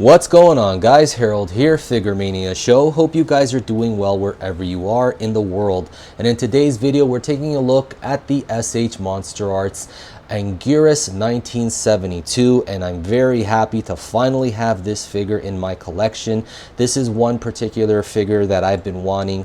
What's going on, guys? Harold here, Figuremania Show. Hope you guys are doing well wherever you are in the world. And in today's video, we're taking a look at the S.H.Monsterarts Anguirus 1972, and I'm very happy to finally have this figure in my collection. This is one particular figure that I've been wanting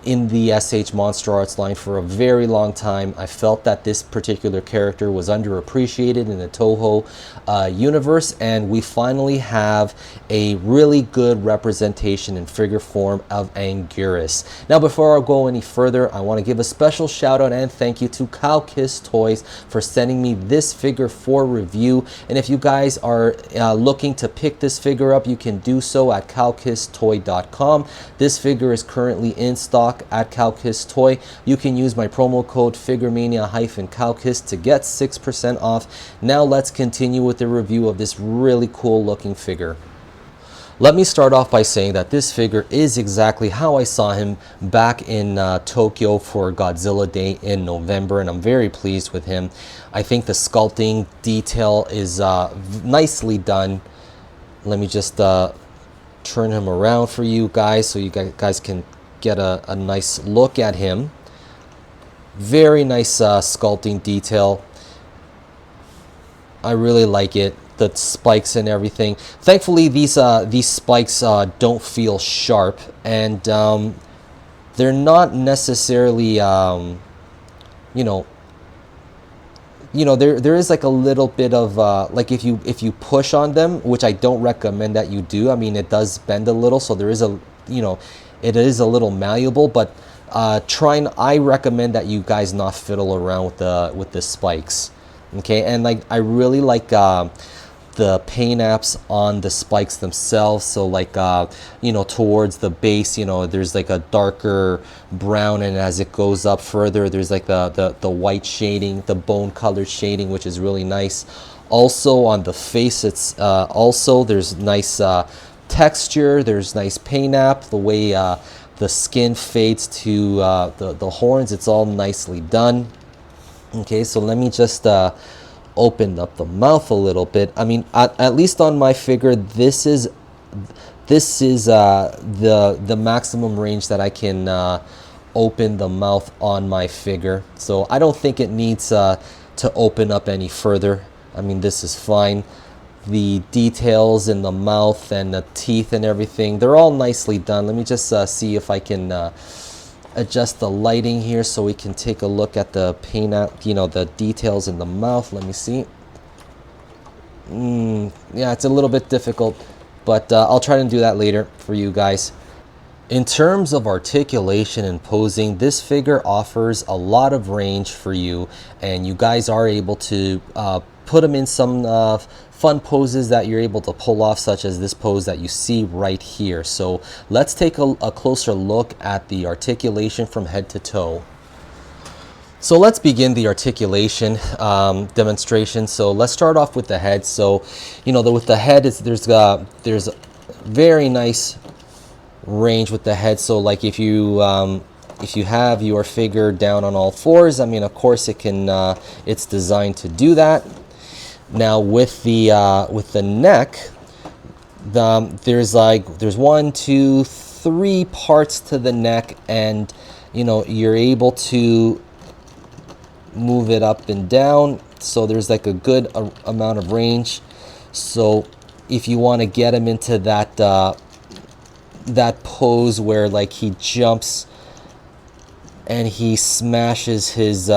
in the S.H.Monsterarts line for a very long time. I felt that this particular character was underappreciated in the Toho universe, and we finally have a really good representation in figure form of Anguirus. Now, before I go any further, I want to give a special shout out and thank you to Kowkistoy for sending me this figure for review. And if you guys are looking to pick this figure up, you can do so at kowkistoy.com. This figure is currently in stock at Kowkistoy. You can use my promo code Figuremania-kowkis to get 6% off. Now let's continue with the review of this really cool looking figure. Let me start off by saying that this figure is exactly how I saw him back in Tokyo for Godzilla Day in November, and I'm very pleased with him. I think the sculpting detail is nicely done. Let me just turn him around for you guys so you guys can get a nice look at him. Very nice sculpting detail. I really like it. The spikes and everything. Thankfully, these spikes don't feel sharp, and they're not necessarily, there is like a little bit of like if you push on them, which I don't recommend that you do. I mean, it does bend a little, so there is a it is a little malleable, but I recommend that you guys not fiddle around with the spikes. Okay, and like I really like the paint apps on the spikes themselves. So like towards the base, there's like a darker brown, and as it goes up further, there's like the white shading, the bone colored shading, which is really nice. Also on the face, it's also there's nice texture, there's nice paint app, the way the skin fades to the horns, it's all nicely done. Okay, so let me just open up the mouth a little bit. I mean, at least on my figure, this is the maximum range that I can open the mouth on my figure. So I don't think it needs to open up any further. I mean, this is fine. The details in the mouth and the teeth and everything, they're all nicely done. Let me just see if I can adjust the lighting here so we can take a look at the paint out, the details in the mouth. Let me see. Yeah, it's a little bit difficult, but I'll try to do that later for you guys. In terms of articulation and posing, this figure offers a lot of range for you, and you guys are able to put them in some fun poses that you're able to pull off, such as this pose that you see right here. So let's take a closer look at the articulation from head to toe. So let's begin the articulation demonstration. So let's start off with the head. So with the head, there's very nice range with the head. So like if you have your figure down on all fours, I mean, of course it can it's designed to do that. Now with the neck, there's 1, 2, 3 parts to the neck, and you're able to move it up and down. So there's like a good amount of range. So if you want to get him into that pose where like he jumps and he smashes his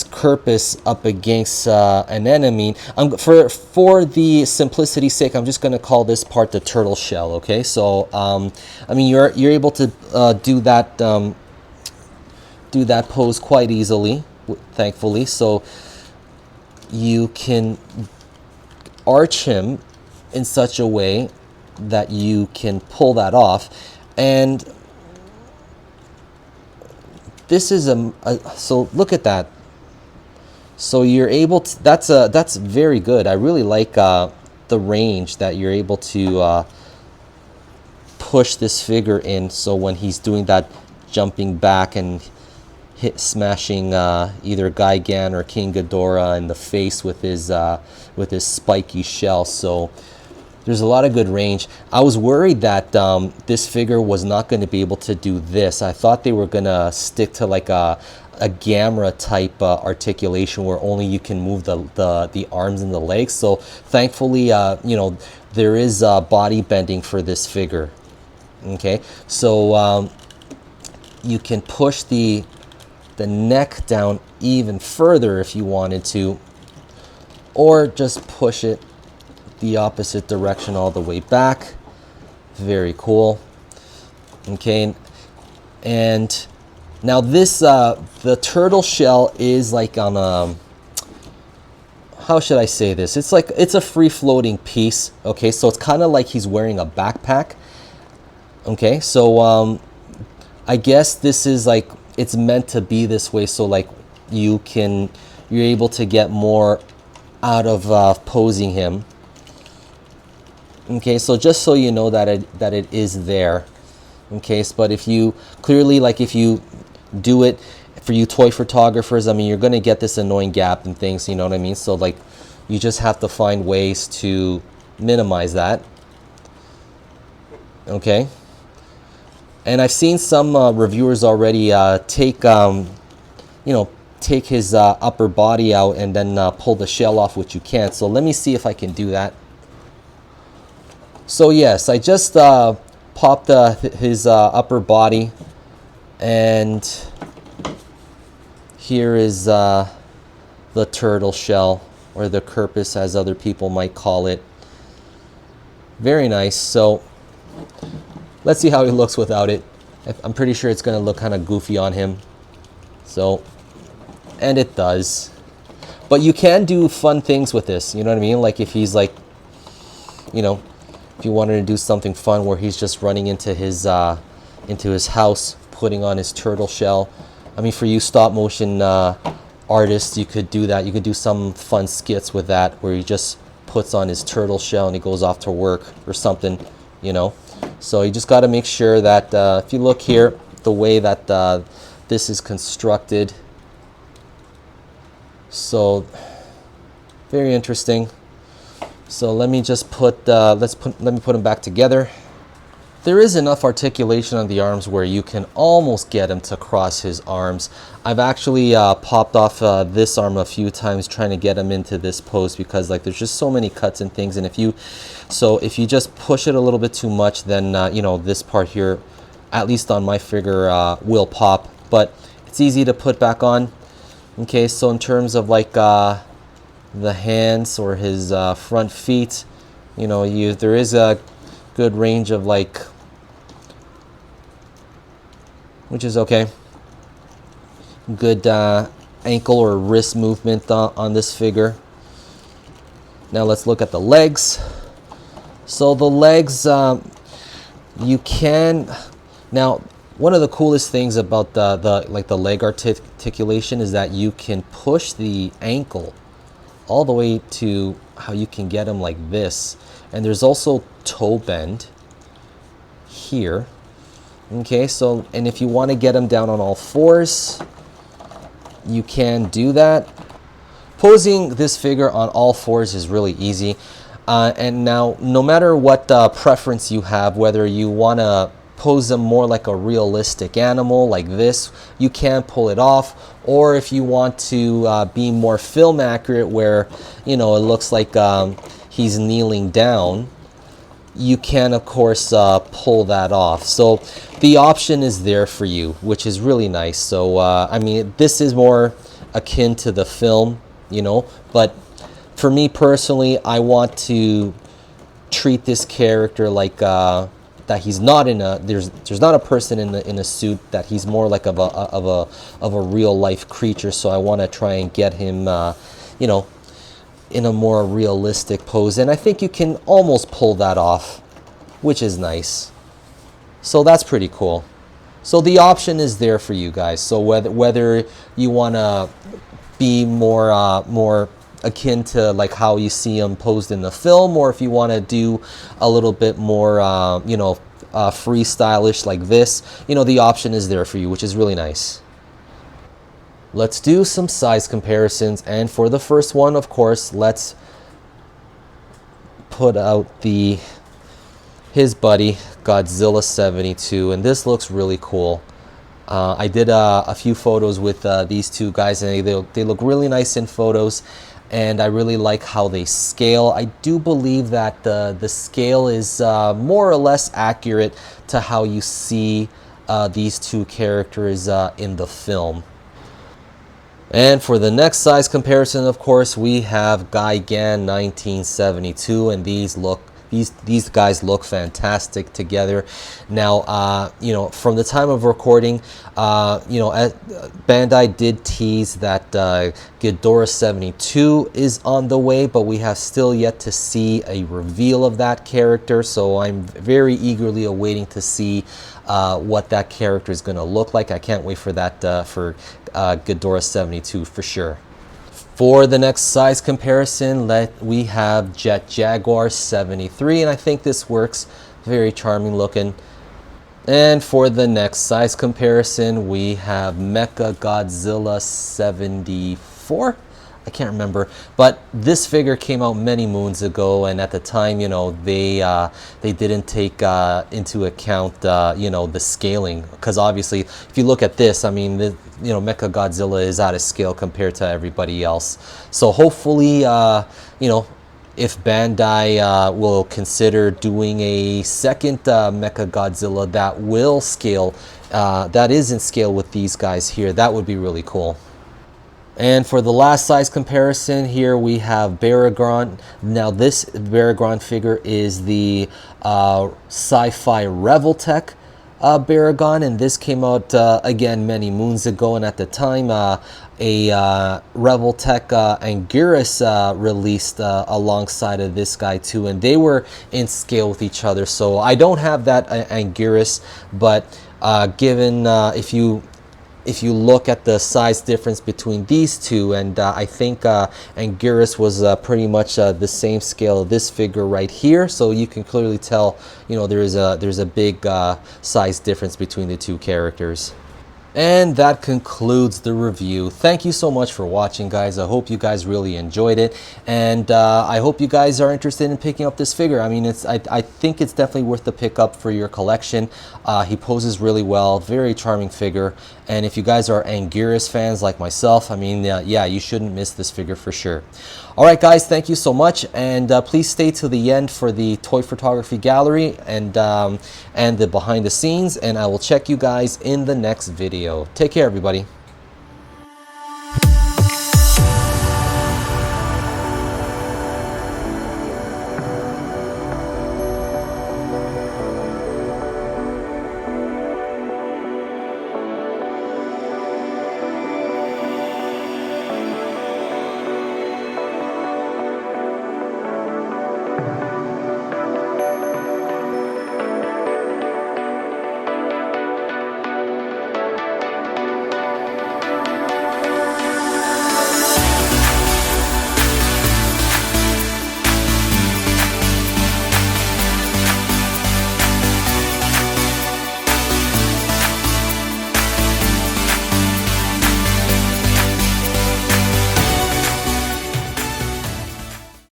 carapace up against an enemy. For the simplicity's sake, I'm just going to call this part the turtle shell. Okay, so I mean you're able to do that pose quite easily, thankfully. So you can arch him in such a way that you can pull that off, and this is so look at that. So you're able to, that's very good. I really like the range that you're able to push this figure in. So when he's doing that jumping back and smashing either Gigan or King Ghidorah in the face with his spiky shell. So There's a lot of good range. I was worried that this figure was not going to be able to do this. I thought they were going to stick to like a gamma type articulation where only you can move the arms and the legs. So thankfully, you know, there is body bending for this figure. Okay, so you can push the neck down even further if you wanted to, or just push it the opposite direction all the way back. Very cool. Okay, and now this the turtle shell is like on a, how should I say this? It's like it's a free floating piece. Okay, so it's kind of like he's wearing a backpack. Okay, so I guess this is like, it's meant to be this way, so like you're able to get more out of posing him. Okay, so just so you know that it is there. Okay, but if you clearly, like if you do it for you toy photographers, I mean, you're gonna get this annoying gap and things, you know what I mean? So like you just have to find ways to minimize that. Okay, and I've seen some reviewers already take you know, take his upper body out and then pull the shell off, which you can't. So let me see if I can do that. So yes, I just popped his upper body, and here is the turtle shell, or the Kerpis as other people might call it. Very nice. So let's see how he looks without it. I'm pretty sure it's going to look kind of goofy on him. So, and it does. But you can do fun things with this, you know what I mean? Like if he's like, you know, if you wanted to do something fun where he's just running into his house, putting on his turtle shell. I mean, for you stop motion artists, you could do that. You could do some fun skits with that where he just puts on his turtle shell and he goes off to work or something, you know. So you just got to make sure that if you look here, the way that this is constructed. So very interesting. So let me just put let me put them back together. There is enough articulation on the arms where you can almost get him to cross his arms. I've actually popped off this arm a few times trying to get him into this pose, because like there's just so many cuts and things, and if you just push it a little bit too much, then you know, this part here, at least on my figure, will pop. But it's easy to put back on. Okay, so in terms of like the hands or his front feet, you know, there is a good range of like, which is okay. Good ankle or wrist movement on this figure. Now let's look at the legs. So the legs, you can, now one of the coolest things about the leg articulation is that you can push the ankle all the way to how you can get them like this. And there's also toe bend here. Okay, so, and if you want to get them down on all fours, you can do that. Posing this figure on all fours is really easy. And now, no matter what preference you have, whether you want to pose them more like a realistic animal like this, you can pull it off. Or if you want to be more film accurate, where, you know, it looks like he's kneeling down, you can of course pull that off. So the option is there for you, which is really nice. So I mean, this is more akin to the film, you know, but for me personally, I want to treat this character like that he's not in a, there's not a person in a suit, that he's more like of a real life creature. So I want to try and get him you know, in a more realistic pose, and I think you can almost pull that off, which is nice. So that's pretty cool. So the option is there for you guys. So whether you want to be more akin to like how you see them posed in the film, or if you want to do a little bit more you know, freestylish like this, you know, the option is there for you, which is really nice. Let's do some size comparisons, and for the first one, of course, let's put out his buddy Godzilla 72, and this looks really cool. I did a few photos with these two guys, and they look really nice in photos, and I really like how they scale. I do believe that the scale is more or less accurate to how you see these two characters in the film. And for the next size comparison, of course, we have Gigan 1972, and these guys look fantastic together. Now, you know, from the time of recording, you know, Bandai did tease that Ghidorah 72 is on the way, but we have still yet to see a reveal of that character. So I'm very eagerly awaiting to see what that character is going to look like. I can't wait for that for Ghidorah 72 for sure. For the next size comparison, we have Jet Jaguar 73, and I think this works. Very charming looking. And for the next size comparison, we have Mecha Godzilla 74. I can't remember, but this figure came out many moons ago, and at the time, you know, they didn't take into account you know, the scaling, because obviously if you look at this, I mean, you know, Mecha Godzilla is out of scale compared to everybody else. So hopefully, you know, if Bandai will consider doing a second Mecha Godzilla that will scale, that is in scale with these guys here, that would be really cool. And for the last size comparison, here we have Baragon. Now this Baragon figure is the Sci-Fi Revoltech Baragon, and this came out again many moons ago, and at the time a Revoltech Anguirus released alongside of this guy too, and they were in scale with each other. So I don't have that Anguirus, but given if you look at the size difference between these two, and I think Anguirus was pretty much the same scale of this figure right here, so you can clearly tell, you know, there's a big size difference between the two characters. And that concludes the review. Thank you so much for watching, guys. I hope you guys really enjoyed it, and I hope you guys are interested in picking up this figure. I mean, I think it's definitely worth the pickup for your collection. He poses really well, very charming figure, and if you guys are Anguirus fans like myself, I mean, yeah, you shouldn't miss this figure for sure. All right, guys, thank you so much, and please stay to the end for the toy photography gallery and the behind the scenes, and I will check you guys in the next video. Take care, everybody.